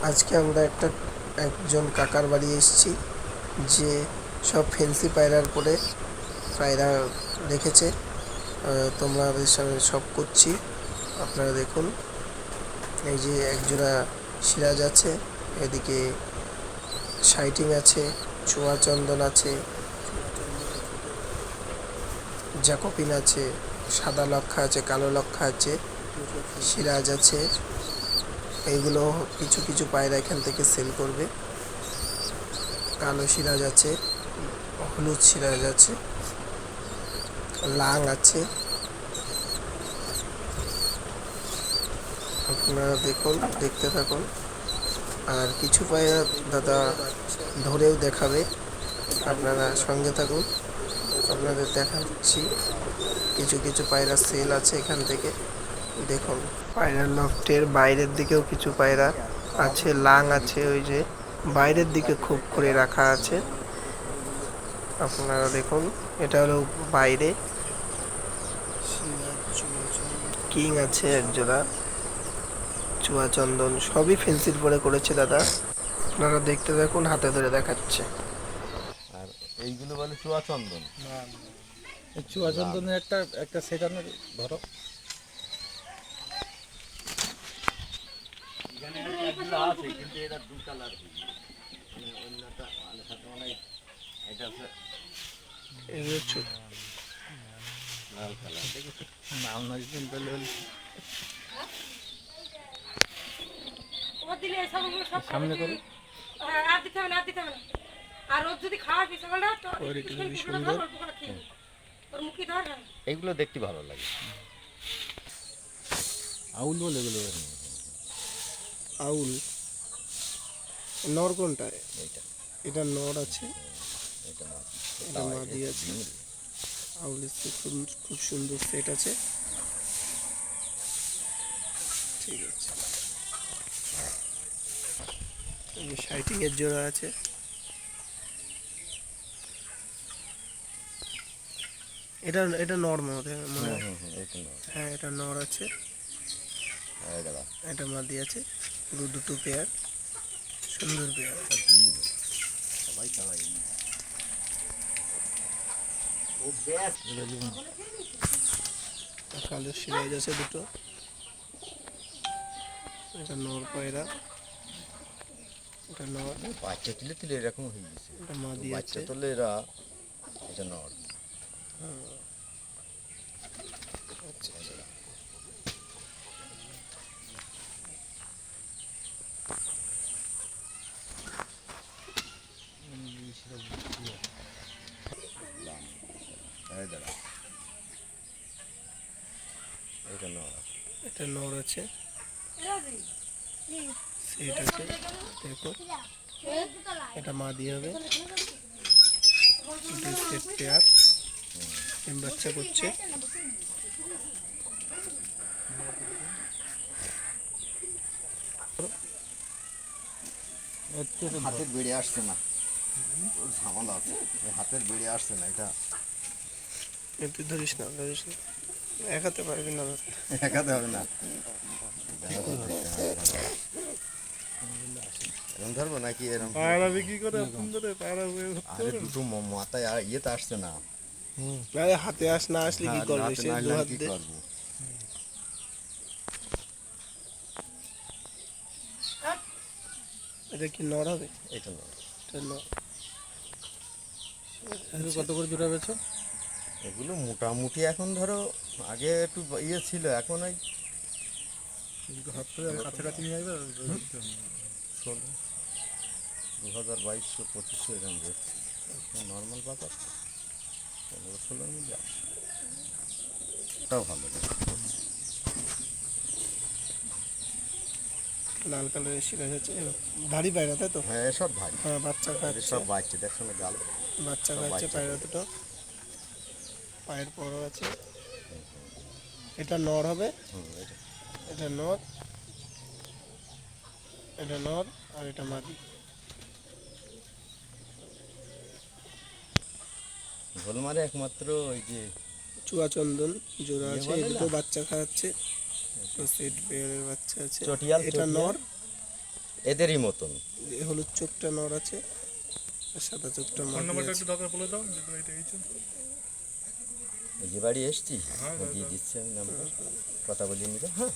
আজকে আমরা একজন কাকার বাড়ি এসেছি, যে সব ফেন্সি পায়রার পরে পায়রা রেখেছে। তোমাদের সামনে সব করছি, আপনারা দেখুন। এই যে একজোড়া সিরাজ আছে, এদিকে শাইটিং আছে, চুয়া চন্দন আছে, জ্যাকোবিন আছে, সাদা লক্ষা আছে, কালো লক্ষা আছে, সিরাজ আছে। এইগুলো কিছু কিছু পায়রা এখান থেকে সেল করবে। কালো সিরাজ আছে, হলুদ সিরাজ আছে, লাং আছে। আপনারা দেখুন, দেখতে থাকুন। আর কিছু পায়রা দাদা ধরেও দেখাবে, আপনারা সঙ্গে থাকুন, আপনাদের দেখাচ্ছি। কিছু কিছু পায়রা সেল আছে এখান থেকে দেখুন। পায়রা লফটের বাইরের দিকেও কিছু পায়রা আছে, লাং আছে, ওই যে বাইরের দিকে খুব করে রাখা আছে, আপনারা দেখুন। এটা হলো বাইরে। কিং আছে একজোড়া, চুয়া চন্দন, সবই ফেন্সির পরে করেছে দাদা। আপনারা দেখতে দেখুন, হাতে ধরে দেখাচ্ছে। আর এইগুলো বলে চুয়া চন্দন। এই চুয়া চন্দনের একটা সেটানোর ধরো। আছে কিন্তু এটা দু কালার, মানে অন্যটা মানে সাথে মানে এটা আছে লাল কালার। নাম না দিতেন তাহলে সামনে করো। এইগুলো দেখতে ভালো লাগে। আউল বলে এগুলো। আউল নর কোনটা? এইটা এটা নর আছে, এটা এটা মাদি আছে। আউলের খুব সুন্দর সেট আছে, ঠিক আছে। শাইটিং এর জোড়া আছে, এটা এটা নর মনে হয়। হ্যাঁ, এটা নর আছে, এটা মাদি আছে। দুটো পেয়ার, সুন্দর পেয়ার। কালো সিরাজ আছে দুটো, এটা নর পায়রা, এটা নর। বাচ্চা তুলে তুলে এরকম হয়ে গেছে, এটা মাদি বাচ্চা আছে। তুলে এরা এটা নর। আচ্ছা আচ্ছা। এটা নর, এটা নর আছে, সেট আছে, দেখো। এটা মাদি হবে, সেট পেয়ার, বাচ্চা করছে। হাতের বেড়ে আসছে না, ঝামেলা আছে, হাতের বেড়ে আসছে না। এটা তুই ধরিস না, একাতে পারবি না, দেখাতে হবে না। এরকম ধরবো নাকি এরকম? পায়রা বিক্রি করে পায়রা আরে দুটো মাথায় আর ইয়েতে আসছে না। হাতে না আসলে কি করবে, সে দু হাত কি দিয়ে। করবো? এটা কি নর হবে? এটা নর। এটা নর। কত করে জোড়া বেছো? এগুলো মোটামুটি এখন ধরো, আগে একটু ইয়ে ছিল, এখন ওই হাত থেকে কাছাকাছি নিয়ে আসবে। 2022-2500 এরকম দেখছি। নর্মাল বাজার 15-16 মধ্যে আসে, ওটাও ভালো। লাল কালারের সিরাজ আছে, ধাড়ি পায়রা, তাই তো? হ্যাঁ, এসব ভাই। হ্যাঁ, বাচ্চা খাচ্ছে, সব বাচ্চা দেখছো না, গাল বাচ্চা খাচ্ছে পায়রা দুটো। পায়ের পরও আছে। এটা নর হবে, এটা নর, এটা নর, আর এটা মাদি। ঝোলমারে একমাত্র ওই যে চুয়া চন্দন জোড়া আছে, এই দুটো বাচ্চা খাওয়াচ্ছে, সেট পেয়ারের বাচ্চা আছে। চটিয়াল, এটা নর, এদেরই মতন। এই হলুদ চোখটা নর আছে আর সাদা চোখটা মাদি আছে। এই যে বাড়ি এসছি দিয়ে দিচ্ছি আমি নাম্বার, কথা বলিয়ে নিবে। হ্যাঁ।